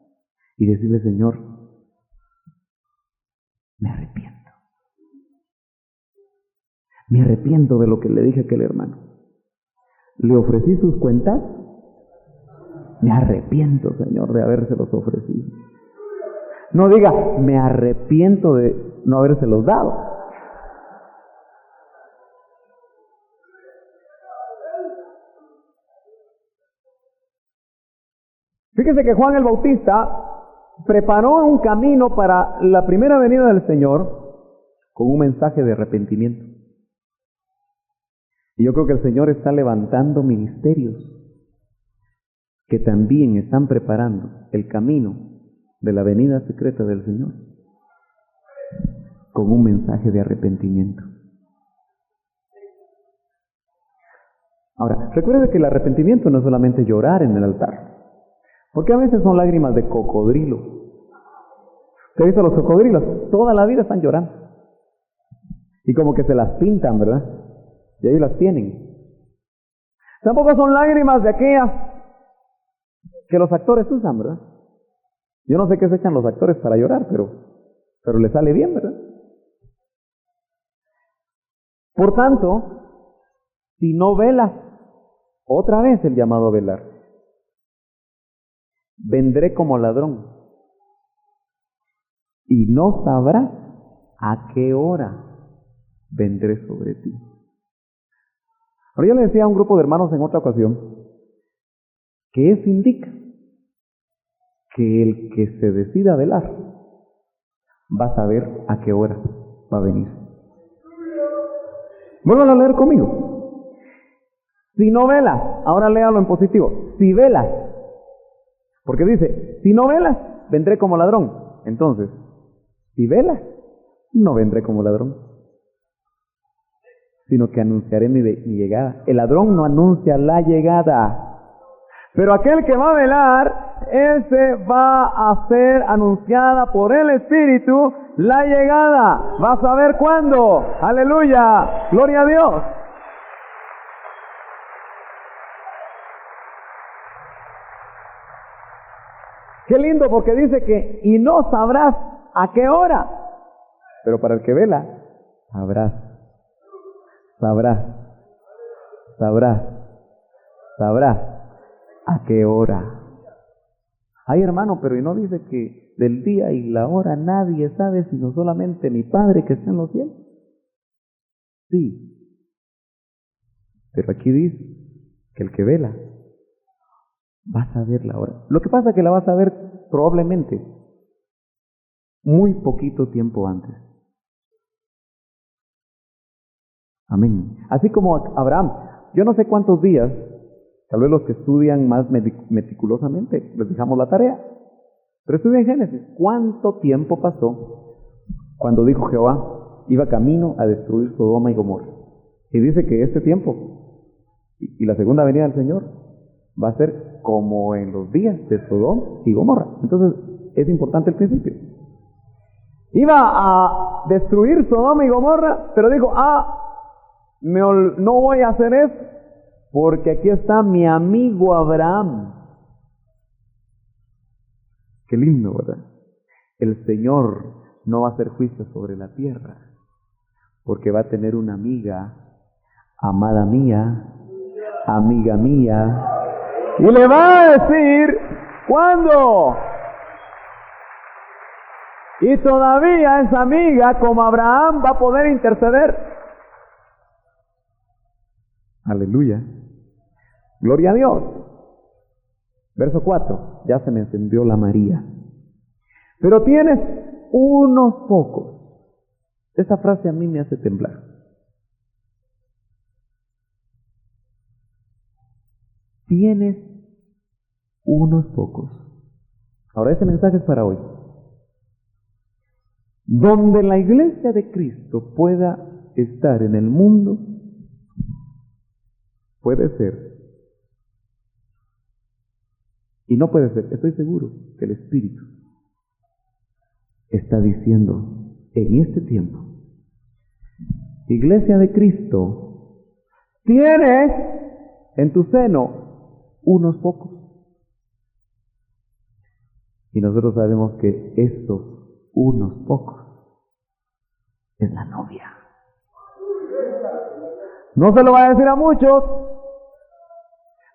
y decirle: Señor, me arrepiento. Me arrepiento de lo que le dije a aquel hermano. ¿Le ofrecí sus cuentas? Me arrepiento, Señor, de habérselos ofrecido. No diga, me arrepiento de no habérselos dado. Fíjese que Juan el Bautista preparó un camino para la primera venida del Señor con un mensaje de arrepentimiento. Y yo creo que el Señor está levantando ministerios que también están preparando el camino de la venida secreta del Señor con un mensaje de arrepentimiento. Ahora, recuerde que el arrepentimiento no es solamente llorar en el altar, porque a veces son lágrimas de cocodrilo. ¿Usted ha visto los cocodrilos? Toda la vida están llorando. Y como que se las pintan, ¿verdad? Y ahí las tienen. Tampoco son lágrimas de aquellas que los actores usan, ¿verdad? Yo no sé qué se echan los actores para llorar, pero les sale bien, ¿verdad? Por tanto, si no velas, otra vez el llamado a velar. Vendré como ladrón y no sabrás a qué hora vendré sobre ti. Ahora yo le decía a un grupo de hermanos en otra ocasión que eso indica que el que se decida a velar va a saber a qué hora va a venir. Vuelvan a leer conmigo. Si no velas, ahora léalo en positivo. Si velas, porque dice, si no velas, vendré como ladrón. Entonces, si velas, no vendré como ladrón, sino que anunciaré mi llegada. El ladrón no anuncia la llegada, pero aquel que va a velar ese va a ser anunciada por el Espíritu la llegada. Vas a ver cuándo. Aleluya. Gloria a Dios. Qué lindo, porque dice que y no sabrás a qué hora. Pero para el que vela, sabrás a qué hora. Ay, hermano, pero y no dice que del día y la hora nadie sabe sino solamente mi Padre que está en los cielos. Sí, pero aquí dice que el que vela va a saber la hora. Lo que pasa es que la vas a ver probablemente muy poquito tiempo antes. Amén. Así como Abraham, yo no sé cuántos días, tal vez los que estudian más meticulosamente, les dejamos la tarea. Pero estudia en Génesis. ¿Cuánto tiempo pasó cuando dijo Jehová, iba camino a destruir Sodoma y Gomorra? Y dice que este tiempo y la segunda venida del Señor va a ser como en los días de Sodoma y Gomorra. Entonces es importante el principio. Iba a destruir Sodoma y Gomorra, pero dijo, no voy a hacer eso, porque aquí está mi amigo Abraham. Qué lindo, ¿verdad? El Señor no va a hacer juicio sobre la tierra, porque va a tener una amiga, amada mía, amiga mía, y le va a decir, ¿cuándo? Y todavía esa amiga, como Abraham, va a poder interceder. Aleluya. Gloria a Dios. Verso 4. Ya se me encendió la María. Pero tienes unos pocos. Esa frase a mí me hace temblar. Tienes unos pocos. Ahora ese mensaje es para hoy. Donde la iglesia de Cristo pueda estar en el mundo, puede ser, y no puede ser, estoy seguro que el Espíritu está diciendo en este tiempo, iglesia de Cristo, tienes en tu seno unos pocos. Y nosotros sabemos que estos unos pocos es la novia. No se lo va a decir a muchos,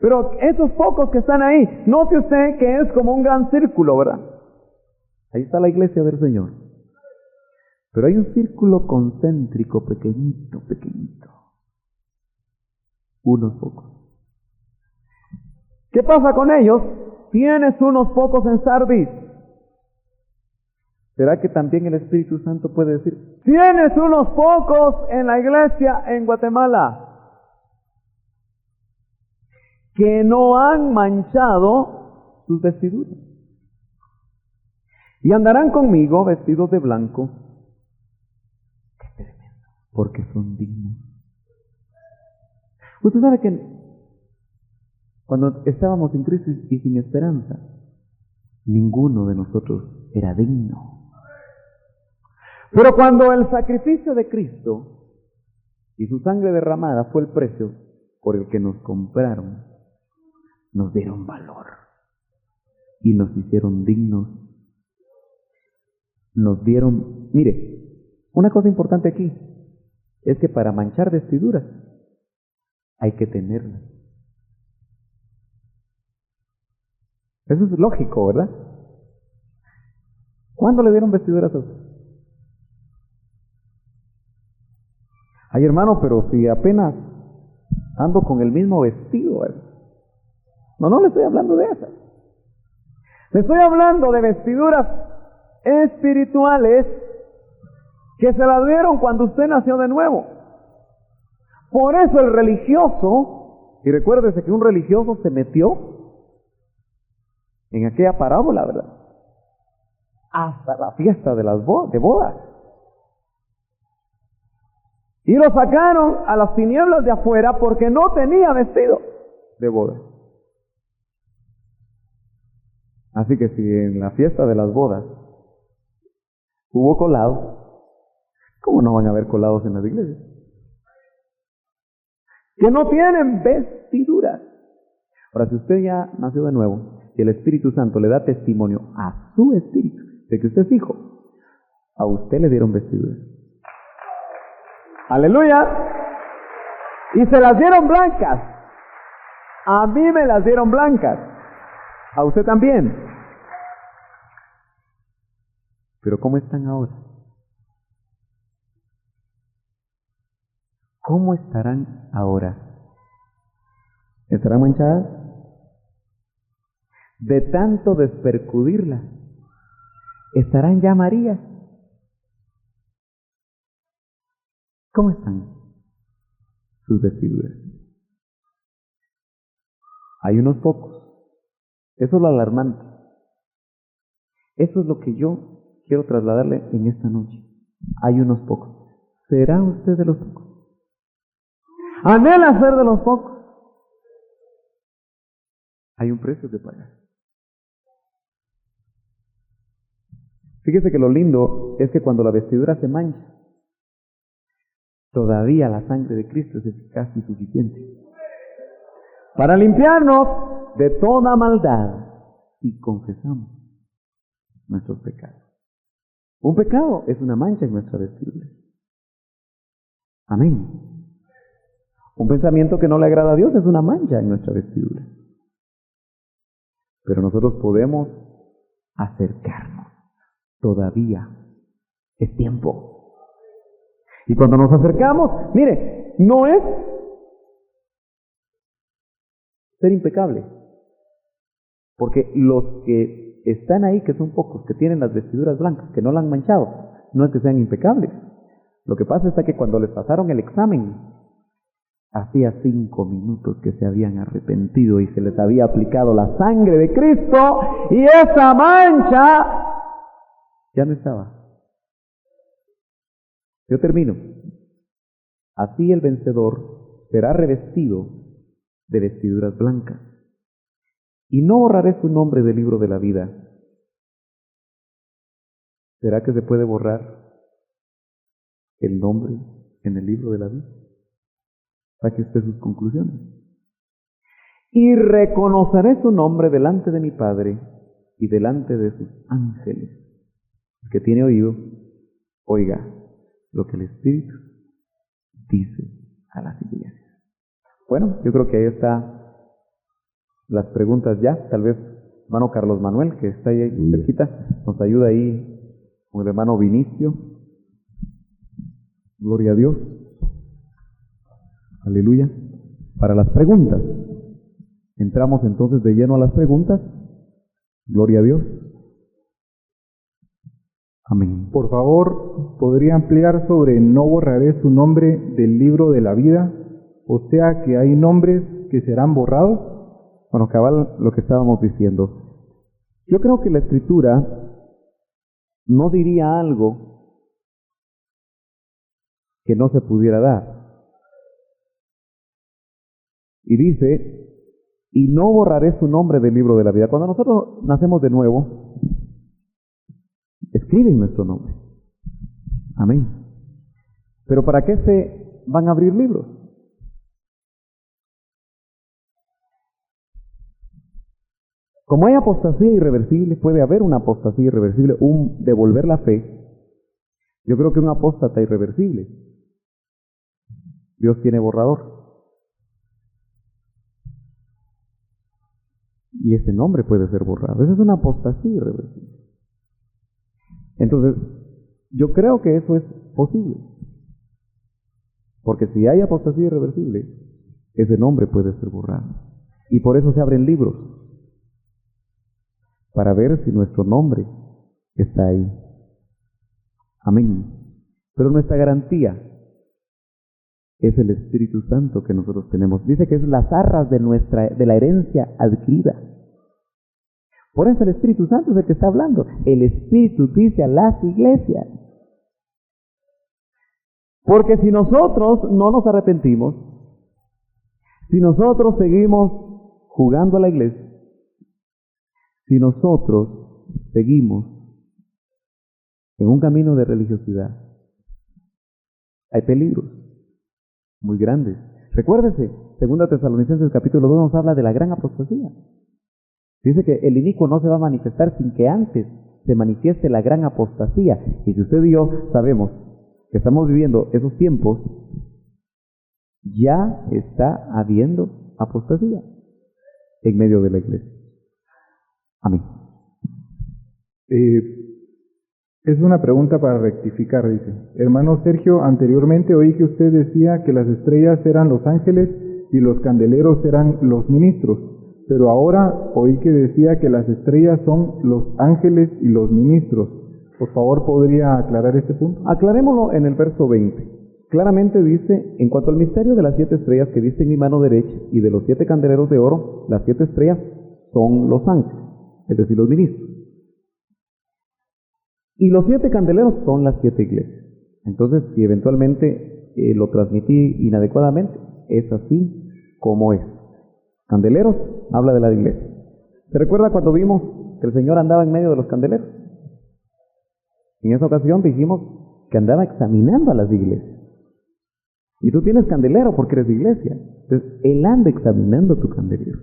pero esos pocos que están ahí, note usted que es como un gran círculo, ¿verdad? Ahí está la iglesia del Señor. Pero hay un círculo concéntrico pequeñito, unos pocos. ¿Qué pasa con ellos? Tienes unos pocos en Sardis. ¿Será que también el Espíritu Santo puede decir, tienes unos pocos en la iglesia en Guatemala que no han manchado sus vestiduras y andarán conmigo vestidos de blanco? ¡Qué tremendo! Porque son dignos. Usted sabe que cuando estábamos sin Cristo y sin esperanza, ninguno de nosotros era digno. Pero cuando el sacrificio de Cristo y su sangre derramada fue el precio por el que nos compraron, nos dieron valor y nos hicieron dignos. Nos dieron, mire, una cosa importante aquí es que para manchar vestiduras hay que tenerlas. Eso es lógico, ¿verdad? ¿Cuándo le dieron vestiduras a usted? Ay, hermano, pero si apenas ando con el mismo vestido, ¿verdad? No le estoy hablando de esas. Le estoy hablando de vestiduras espirituales que se las dieron cuando usted nació de nuevo. Por eso el religioso, y recuérdese que un religioso se metió en aquella parábola, ¿verdad? Hasta la fiesta de las bodas. Y lo sacaron a las tinieblas de afuera porque no tenía vestido de boda. Así que si en la fiesta de las bodas hubo colados, ¿cómo no van a haber colados en las iglesias? Que no tienen vestiduras. Ahora, si usted ya nació de nuevo y el Espíritu Santo le da testimonio a su espíritu de que usted es hijo, a usted le dieron vestiduras. ¡Aleluya! Y se las dieron blancas. A mí me las dieron blancas. A usted también. Pero ¿cómo están ahora? ¿Cómo estarán ahora? ¿Estarán manchadas? De tanto despercudirlas, ¿estarán ya amarillas? ¿Cómo están sus vestiduras? Hay unos pocos. Eso es lo alarmante. Eso es lo que yo quiero trasladarle en esta noche. Hay unos pocos. ¿Será usted de los pocos? ¿Anhela ser de los pocos? Hay un precio que pagar. Fíjese que lo lindo es que cuando la vestidura se mancha, todavía la sangre de Cristo es eficaz y suficiente para limpiarnos de toda maldad si confesamos nuestros pecados. Un pecado es una mancha en nuestra vestidura. Amén. Un pensamiento que no le agrada a Dios es una mancha en nuestra vestidura. Pero nosotros podemos acercarnos. Todavía es tiempo. Y cuando nos acercamos, mire, no es ser impecable. Porque los que están ahí, que son pocos, que tienen las vestiduras blancas, que no la han manchado, no es que sean impecables. Lo que pasa es que cuando les pasaron el examen, hacía 5 minutos que se habían arrepentido y se les había aplicado la sangre de Cristo y esa mancha ya no estaba. Yo termino. Así el vencedor será revestido de vestiduras blancas. Y no borraré su nombre del libro de la vida. ¿Será que se puede borrar el nombre en el libro de la vida? Saque usted sus conclusiones. Y reconoceré su nombre delante de mi Padre y delante de sus ángeles. El que tiene oído, oiga lo que el Espíritu dice a las iglesias. Bueno, yo creo que ahí están las preguntas ya. Tal vez hermano Carlos Manuel, que está ahí cerquita, nos ayuda ahí con el hermano Vinicio. Gloria a Dios. Aleluya. Para las preguntas. Entramos entonces de lleno a las preguntas. Gloria a Dios. Amén. Por favor, ¿podría ampliar sobre no borraré su nombre del libro de la vida? O sea que hay nombres que serán borrados. Bueno, cabal lo que estábamos diciendo. Yo creo que la Escritura no diría algo que no se pudiera dar. Y dice, y no borraré su nombre del libro de la vida. Cuando nosotros nacemos de nuevo, escriben nuestro nombre. Amén. Pero ¿para qué se van a abrir libros? Como hay apostasía irreversible, puede haber una apostasía irreversible, un devolver la fe. Yo creo que un apóstata irreversible, Dios tiene borrador. Y ese nombre puede ser borrado. Esa es una apostasía irreversible. Entonces, yo creo que eso es posible. Porque si hay apostasía irreversible, ese nombre puede ser borrado. Y por eso se abren libros, para ver si nuestro nombre está ahí. Amén. Pero nuestra garantía es el Espíritu Santo que nosotros tenemos. Dice que es las arras de la herencia adquirida. Por eso el Espíritu Santo es el que está hablando. El Espíritu dice a las iglesias. Porque si nosotros no nos arrepentimos, si nosotros seguimos jugando a la iglesia, Si nosotros seguimos en un camino de religiosidad, hay peligros muy grandes. Recuérdese, 2 Tesalonicenses capítulo 2 nos habla de la gran apostasía. Dice que el inicuo no se va a manifestar sin que antes se manifieste la gran apostasía. Y si usted y yo sabemos que estamos viviendo esos tiempos, ya está habiendo apostasía en medio de la iglesia. Amén. Es una pregunta para rectificar, dice. Hermano Sergio, anteriormente oí que usted decía que las estrellas eran los ángeles y los candeleros eran los ministros, pero ahora oí que decía que las estrellas son los ángeles y los ministros. Por favor, ¿podría aclarar este punto? Aclarémoslo en el verso 20. Claramente dice, en cuanto al misterio de las 7 estrellas que viste en mi mano derecha y de los 7 candeleros de oro, las 7 estrellas son los ángeles, es decir, los ministros. Y los 7 candeleros son las 7 iglesias. Entonces, si eventualmente lo transmití inadecuadamente, es así como es. Candeleros habla de la iglesia. ¿Se recuerda cuando vimos que el Señor andaba en medio de los candeleros? En esa ocasión dijimos que andaba examinando a las iglesias. Y tú tienes candelero porque eres iglesia. Entonces, Él anda examinando tu candelero.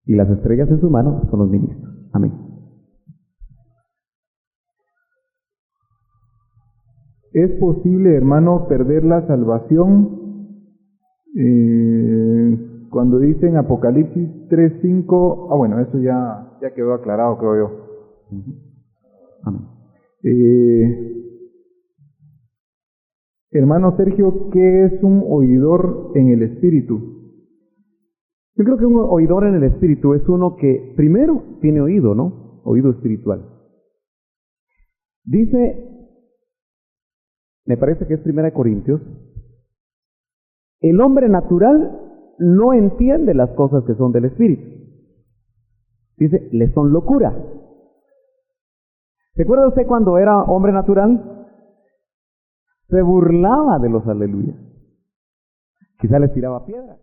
Y las estrellas en su mano son los ministros. Amén. ¿Es posible, hermano, perder la salvación? Cuando dicen Apocalipsis 3:5, bueno, eso ya quedó aclarado, creo yo. Amén. Hermano Sergio, ¿qué es un oidor en el espíritu? Yo creo que un oidor en el espíritu es uno que primero tiene oído, ¿no? Oído espiritual. Dice, me parece que es 1 Corintios, el hombre natural no entiende las cosas que son del espíritu. Dice, le son locura. ¿Recuerda usted cuando era hombre natural? Se burlaba de los aleluyas. Quizá les tiraba piedras.